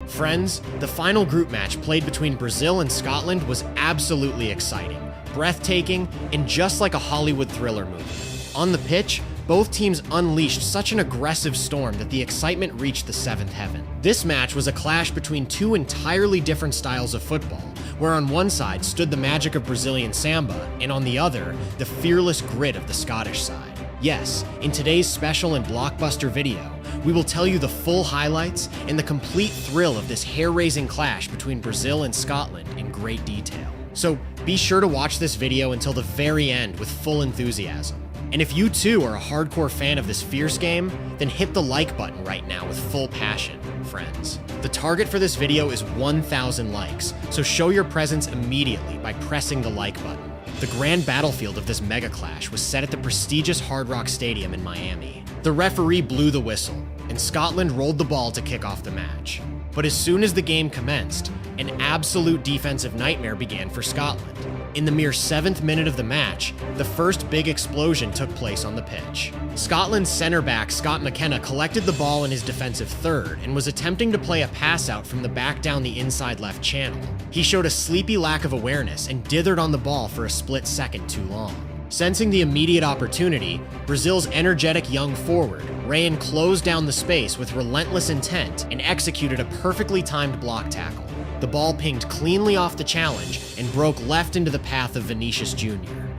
Friends, the final group match played between Brazil and Scotland was absolutely exciting, breathtaking, and just like a Hollywood thriller movie. On the pitch, both teams unleashed such an aggressive storm that the excitement reached the seventh heaven. This match was a clash between two entirely different styles of football, where on one side stood the magic of Brazilian samba, and on the other, the fearless grit of the Scottish side. Yes, in today's special and blockbuster video, we will tell you the full highlights and the complete thrill of this hair-raising clash between Brazil and Scotland in great detail. So be sure to watch this video until the very end with full enthusiasm. And if you too are a hardcore fan of this fierce game, then hit the like button right now with full passion, friends. The target for this video is 1,000 likes, so show your presence immediately by pressing the like button. The grand battlefield of this mega clash was set at the prestigious Hard Rock Stadium in Miami. The referee blew the whistle, and Scotland rolled the ball to kick off the match. But as soon as the game commenced, an absolute defensive nightmare began for Scotland. In the mere 7th minute of the match, the first big explosion took place on the pitch. Scotland's center back Scott McKenna collected the ball in his defensive third and was attempting to play a pass out from the back down the inside left channel. He showed a sleepy lack of awareness and dithered on the ball for a split second too long. Sensing the immediate opportunity, Brazil's energetic young forward, Rayan, closed down the space with relentless intent and executed a perfectly timed block tackle. The ball pinged cleanly off the challenge and broke left into the path of Vinicius Jr.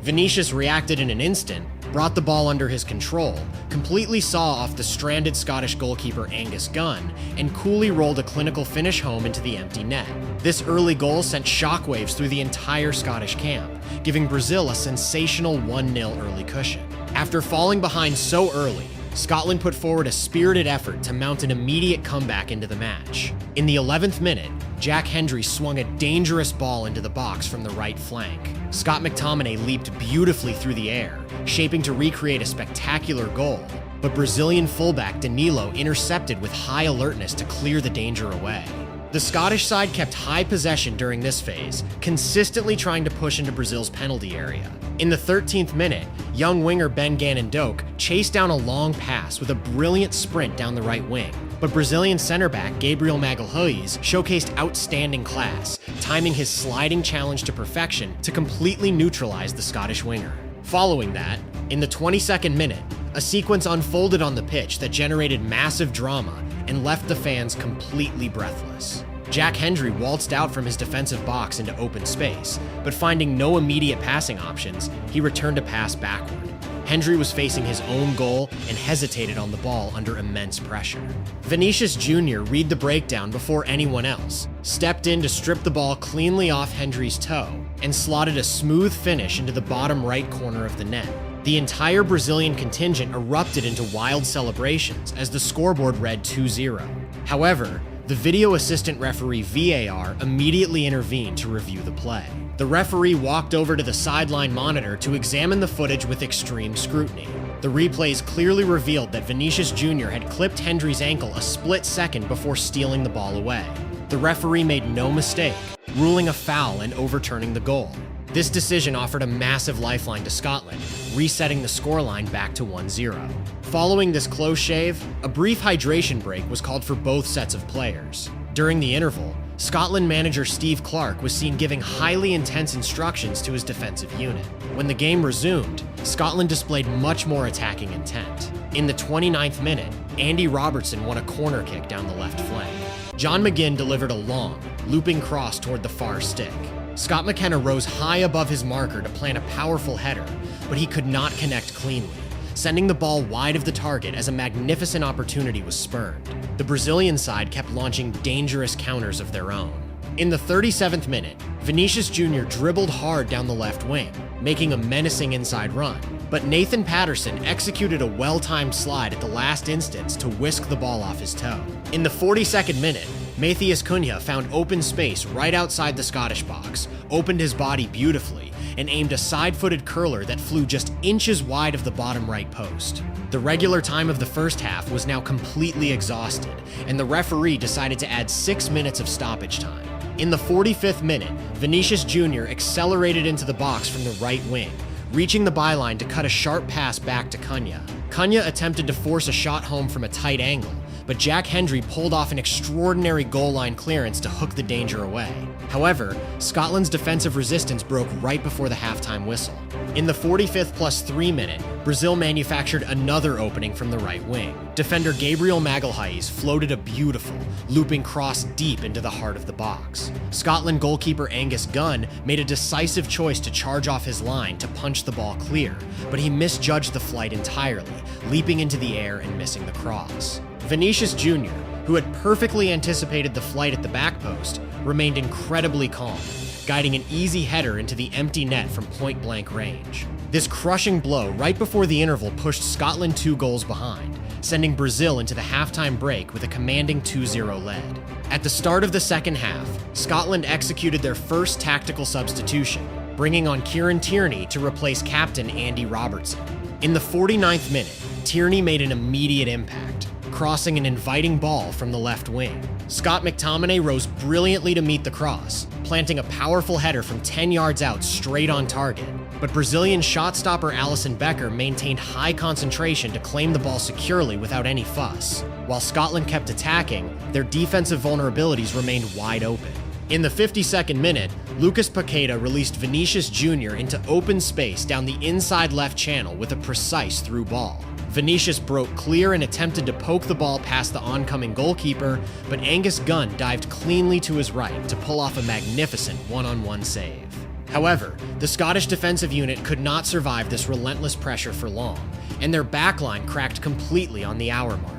Vinicius reacted in an instant, brought the ball under his control, completely saw off the stranded Scottish goalkeeper Angus Gunn, and coolly rolled a clinical finish home into the empty net. This early goal sent shockwaves through the entire Scottish camp, giving Brazil a sensational 1-0 early cushion. After falling behind so early, Scotland put forward a spirited effort to mount an immediate comeback into the match. In the 11th minute, Jack Hendry swung a dangerous ball into the box from the right flank. Scott McTominay leaped beautifully through the air, shaping to recreate a spectacular goal, but Brazilian fullback Danilo intercepted with high alertness to clear the danger away. The Scottish side kept high possession during this phase, consistently trying to push into Brazil's penalty area. In the 13th minute, young winger Ben Gannon-Doak chased down a long pass with a brilliant sprint down the right wing, but Brazilian center back Gabriel Magalhães showcased outstanding class, timing his sliding challenge to perfection to completely neutralize the Scottish winger. Following that, in the 22nd minute, a sequence unfolded on the pitch that generated massive drama and left the fans completely breathless. Jack Hendry waltzed out from his defensive box into open space, but finding no immediate passing options, he returned a pass backward. Hendry was facing his own goal and hesitated on the ball under immense pressure. Vinicius Jr. read the breakdown before anyone else, stepped in to strip the ball cleanly off Hendry's toe, and slotted a smooth finish into the bottom right corner of the net. The entire Brazilian contingent erupted into wild celebrations as the scoreboard read 2-0. However, the video assistant referee VAR immediately intervened to review the play. The referee walked over to the sideline monitor to examine the footage with extreme scrutiny. The replays clearly revealed that Vinicius Jr. had clipped Hendry's ankle a split second before stealing the ball away. The referee made no mistake, ruling a foul and overturning the goal. This decision offered a massive lifeline to Scotland, resetting the scoreline back to 1-0. Following this close shave, a brief hydration break was called for both sets of players. During the interval, Scotland manager Steve Clarke was seen giving highly intense instructions to his defensive unit. When the game resumed, Scotland displayed much more attacking intent. In the 29th minute, Andy Robertson won a corner kick down the left flank. John McGinn delivered a long, looping cross toward the far stick. Scott McKenna rose high above his marker to plant a powerful header, but he could not connect cleanly, sending the ball wide of the target as a magnificent opportunity was spurned. The Brazilian side kept launching dangerous counters of their own. In the 37th minute, Vinicius Jr. dribbled hard down the left wing, making a menacing inside run, but Nathan Patterson executed a well-timed slide at the last instance to whisk the ball off his toe. In the 42nd minute, Matheus Cunha found open space right outside the Scottish box, opened his body beautifully, and aimed a side-footed curler that flew just inches wide of the bottom right post. The regular time of the first half was now completely exhausted, and the referee decided to add 6 minutes of stoppage time. In the 45th minute, Vinicius Jr. accelerated into the box from the right wing, reaching the byline to cut a sharp pass back to Cunha. Cunha attempted to force a shot home from a tight angle, but Jack Hendry pulled off an extraordinary goal line clearance to hook the danger away. However, Scotland's defensive resistance broke right before the halftime whistle. In the 45th +3 minute, Brazil manufactured another opening from the right wing. Defender Gabriel Magalhaes floated a beautiful, looping cross deep into the heart of the box. Scotland goalkeeper Angus Gunn made a decisive choice to charge off his line to punch the ball clear, but he misjudged the flight entirely, leaping into the air and missing the cross. Vinicius Jr., who had perfectly anticipated the flight at the back post, remained incredibly calm, guiding an easy header into the empty net from point-blank range. This crushing blow right before the interval pushed Scotland 2 goals behind, sending Brazil into the halftime break with a commanding 2-0 lead. At the start of the second half, Scotland executed their first tactical substitution, bringing on Kieran Tierney to replace captain Andy Robertson. In the 49th minute, Tierney made an immediate impact, crossing an inviting ball from the left wing. Scott McTominay rose brilliantly to meet the cross, planting a powerful header from 10 yards out straight on target. But Brazilian shot stopper Alisson Becker maintained high concentration to claim the ball securely without any fuss. While Scotland kept attacking, their defensive vulnerabilities remained wide open. In the 52nd minute, Lucas Paqueta released Vinicius Jr. into open space down the inside left channel with a precise through ball. Vinicius broke clear and attempted to poke the ball past the oncoming goalkeeper, but Angus Gunn dived cleanly to his right to pull off a magnificent one-on-one save. However, the Scottish defensive unit could not survive this relentless pressure for long, and their backline cracked completely on the hour mark.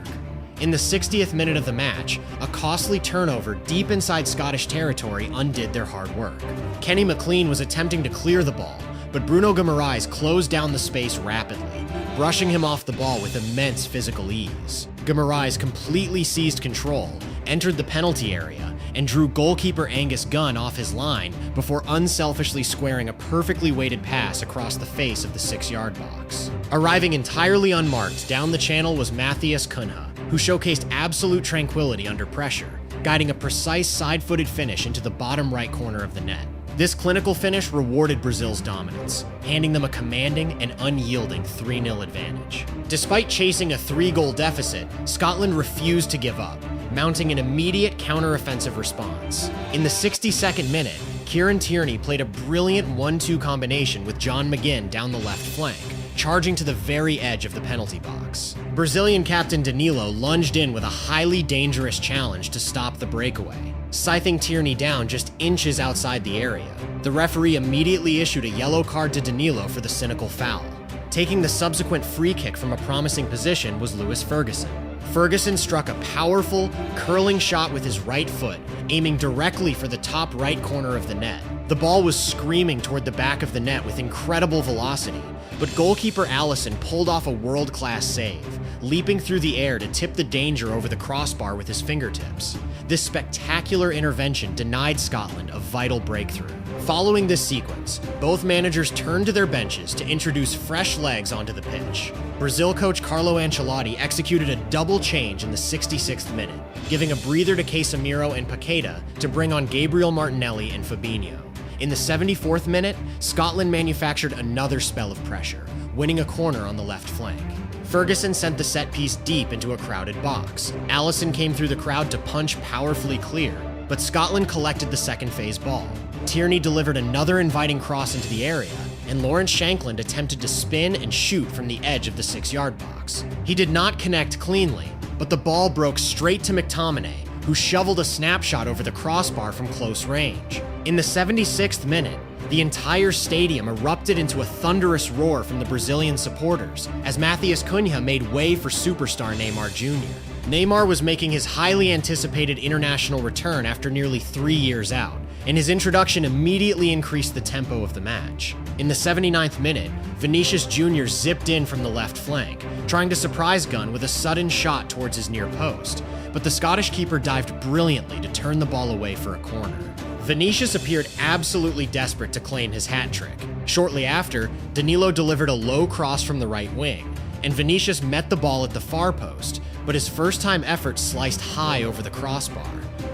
In the 60th minute of the match, a costly turnover deep inside Scottish territory undid their hard work. Kenny McLean was attempting to clear the ball, but Bruno Guimaraes closed down the space rapidly, brushing him off the ball with immense physical ease. Guimaraes completely seized control, entered the penalty area, and drew goalkeeper Angus Gunn off his line before unselfishly squaring a perfectly weighted pass across the face of the 6-yard box. Arriving entirely unmarked down the channel was Matthias Cunha, who showcased absolute tranquility under pressure, guiding a precise side-footed finish into the bottom right corner of the net. This clinical finish rewarded Brazil's dominance, handing them a commanding and unyielding 3-0 advantage. Despite chasing a 3-goal deficit, Scotland refused to give up, mounting an immediate counter-offensive response. In the 62nd minute, Kieran Tierney played a brilliant 1-2 combination with John McGinn down the left flank, charging to the very edge of the penalty box. Brazilian captain Danilo lunged in with a highly dangerous challenge to stop the breakaway, scything Tierney down just inches outside the area. The referee immediately issued a yellow card to Danilo for the cynical foul. Taking the subsequent free kick from a promising position was Lewis Ferguson. Ferguson struck a powerful, curling shot with his right foot, aiming directly for the top right corner of the net. The ball was screaming toward the back of the net with incredible velocity, but goalkeeper Alisson pulled off a world-class save, leaping through the air to tip the danger over the crossbar with his fingertips. This spectacular intervention denied Scotland a vital breakthrough. Following this sequence, both managers turned to their benches to introduce fresh legs onto the pitch. Brazil coach Carlo Ancelotti executed a double change in the 66th minute, giving a breather to Casemiro and Paqueta to bring on Gabriel Martinelli and Fabinho. In the 74th minute, Scotland manufactured another spell of pressure, winning a corner on the left flank. Ferguson sent the set piece deep into a crowded box. Alisson came through the crowd to punch powerfully clear, but Scotland collected the second phase ball. Tierney delivered another inviting cross into the area, and Lawrence Shankland attempted to spin and shoot from the edge of the 6-yard box. He did not connect cleanly, but the ball broke straight to McTominay, who shoveled a snapshot over the crossbar from close range. In the 76th minute, the entire stadium erupted into a thunderous roar from the Brazilian supporters as Matthias Cunha made way for superstar Neymar Jr. Neymar was making his highly anticipated international return after nearly 3 years out, and his introduction immediately increased the tempo of the match. In the 79th minute, Vinicius Jr. zipped in from the left flank, trying to surprise Gunn with a sudden shot towards his near post, but the Scottish keeper dived brilliantly to turn the ball away for a corner. Vinicius appeared absolutely desperate to claim his hat trick. Shortly after, Danilo delivered a low cross from the right wing, and Vinicius met the ball at the far post, but his first-time effort sliced high over the crossbar.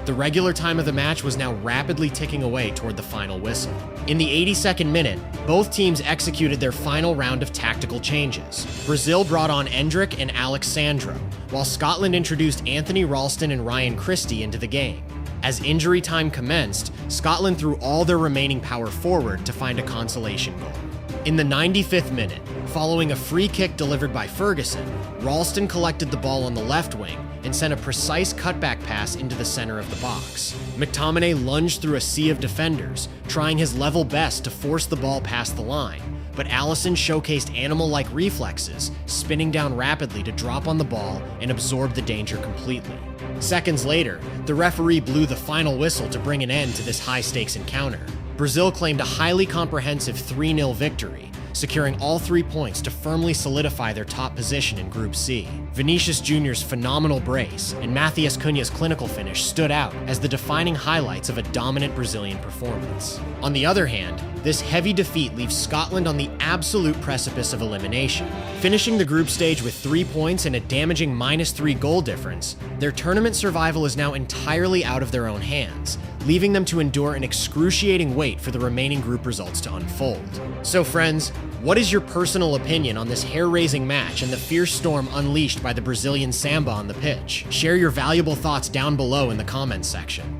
The regular time of the match was now rapidly ticking away toward the final whistle. In the 82nd minute, both teams executed their final round of tactical changes. Brazil brought on Endrick and Alex Sandro, while Scotland introduced Anthony Ralston and Ryan Christie into the game. As injury time commenced, Scotland threw all their remaining power forward to find a consolation goal. In the 95th minute, following a free kick delivered by Ferguson, Ralston collected the ball on the left wing and sent a precise cutback pass into the center of the box. McTominay lunged through a sea of defenders, trying his level best to force the ball past the line, but Alisson showcased animal-like reflexes, spinning down rapidly to drop on the ball and absorb the danger completely. Seconds later, the referee blew the final whistle to bring an end to this high-stakes encounter. Brazil claimed a highly comprehensive 3-0 victory, securing all 3 points to firmly solidify their top position in Group C. Vinicius Jr.'s phenomenal brace and Matheus Cunha's clinical finish stood out as the defining highlights of a dominant Brazilian performance. On the other hand, this heavy defeat leaves Scotland on the absolute precipice of elimination. Finishing the group stage with 3 points and a damaging -3 goal difference, their tournament survival is now entirely out of their own hands, leaving them to endure an excruciating wait for the remaining group results to unfold. So friends, what is your personal opinion on this hair-raising match and the fierce storm unleashed by the Brazilian Samba on the pitch? Share your valuable thoughts down below in the comments section.